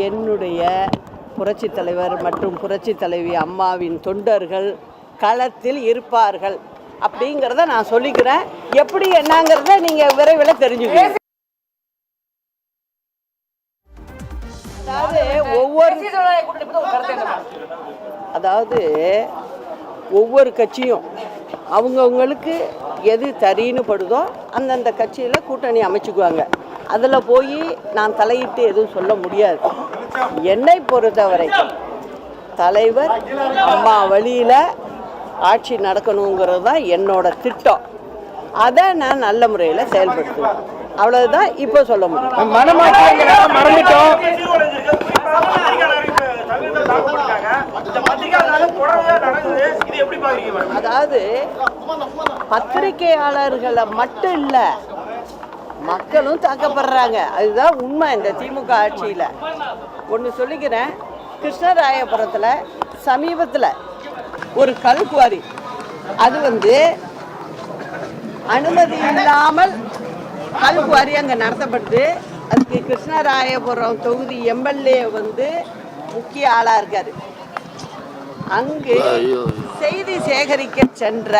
என்னுடைய புரட்சி தலைவர் மற்றும் புரட்சி தலைவி அம்மாவின் தொண்டர்கள் களத்தில் இருப்பார்கள் அப்படிங்கிறத நான் சொல்லிக்கிறேன். எப்படி என்னங்கிறத நீங்க விரைவில் தெரிஞ்சுக்கணும். ஒவ்வொரு கட்சியும் அவங்கவுங்களுக்கு எது சரின்னு படுதோ அந்தந்த கட்சியில் கூட்டணி அமைச்சுக்குவாங்க. அதில் போய் நான் தலையிட்டு எதுவும் சொல்ல முடியாது. என்னை பொறுத்தவரை தலைவர் அம்மா வழியில் ஆட்சி நடக்கணுங்கிறது தான் என்னோட திட்டம். அதை நான் நல்ல முறையில் செயல்படுத்துவேன். அவ்வளவுதான் இப்போ சொல்ல முடியும். அதாவது பத்திரிகையாளர்களை மட்டும் இல்ல, மக்களும் தாக்கப்படுறாங்க. அதுதான் உண்மை. இந்த திமுக ஆட்சியில் ஒன்று சொல்லிக்கிறேன். கிருஷ்ணராயபுரத்தில் சமீபத்தில் ஒரு கல்குவாரி, அது அனுமதி இல்லாமல் கல்குவாரி அங்கே நடத்தப்பட்டு, அதுக்கு கிருஷ்ணராயபுரம் தொகுதி எம்எல்ஏ முக்கிய ஆளாக இருக்காரு. அங்கு செய்தி சேகரிக்க சென்ற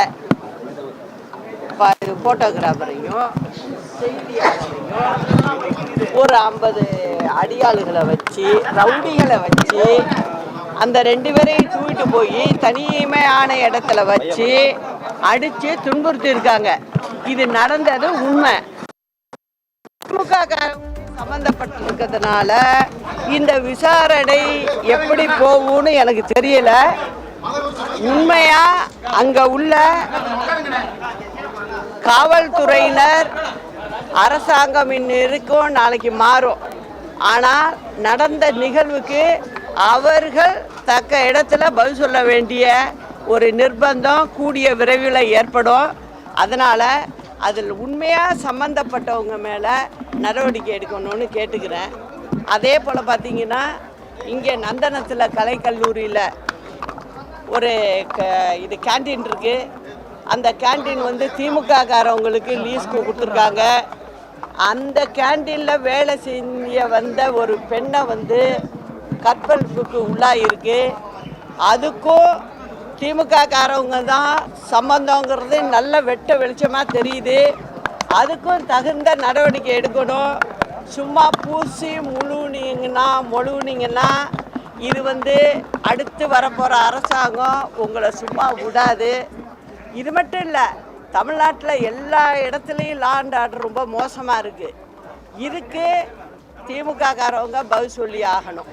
போட்டோகிராஃபரையும் செய்தியாளரையும் ஒரு 50 அடியாளுகளை வச்சு, ரவுடிகளை வச்சு, அந்த 2 பேரையும் தூக்கிட்டு போய் தனிமையான இடத்துல வச்சு அடித்து துன்புறுத்தி இருக்காங்க. இது நடந்தது உண்மை. திமுக சம்பந்தப்பட்டிருக்கிறதுனால இந்த விசாரணை எப்படி போகும்னு எனக்கு தெரியல. உண்மையா அங்க உள்ள காவல்துறையினர் அரசாங்கம் இருக்கும், நாளைக்கு மாறும். ஆனால் நடந்த நிகழ்வுக்கு அவர்கள் தக்க இடத்துல பதில் சொல்ல வேண்டிய ஒரு நிர்பந்தம் கூடிய விரைவில் ஏற்படும். அதனால் அதில் உண்மையாக சம்மந்தப்பட்டவங்க மேலே நடவடிக்கை எடுக்கணும்னு கேட்டுக்கிறேன். அதே போல் பார்த்திங்கன்னா, இங்கே நந்தனத்தில் கலைக்கல்லூரியில் ஒரு இது கேன்டீன் இருக்குது. அந்த கேன்டீன் திமுககாரவங்களுக்கு லீஸ்க்கு கொடுத்துருக்காங்க. அந்த கேன்டீனில் வேலை செய்ய வந்த ஒரு பெண்ணை கற்பழிப்புக்கு உள்ளாயிருக்கு. அதுக்கும் திமுககாரவங்க தான் சம்பந்தங்கிறது நல்ல வெட்ட வெளிச்சமாக தெரியுது. அதுக்கும் தகுந்த நடவடிக்கை எடுக்கணும். சும்மா பூசி மொழுவுனீங்கன்னா இது அடுத்து வரப்போகிற அரசாங்கம் உங்களை சும்மா விடாது. இது மட்டும் இல்லை, தமிழ்நாட்டில் எல்லா இடத்துலையும் லா அண்ட் ஆர்டர் ரொம்ப மோசமாக இருக்குது. இதுக்கு திமுககாரவங்க பதில் சொல்லி ஆகணும்.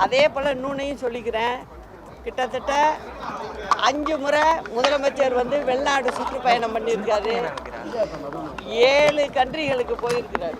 அதே போல் இன்னொன்னையும் சொல்லிக்கிறேன். கிட்டத்தட்ட 5 முறை முதலமைச்சர் வெளிநாடு சுற்றுப்பயணம் பண்ணியிருக்காரு. 7 கண்ட்ரிகளுக்கு போயிருக்கிறார்.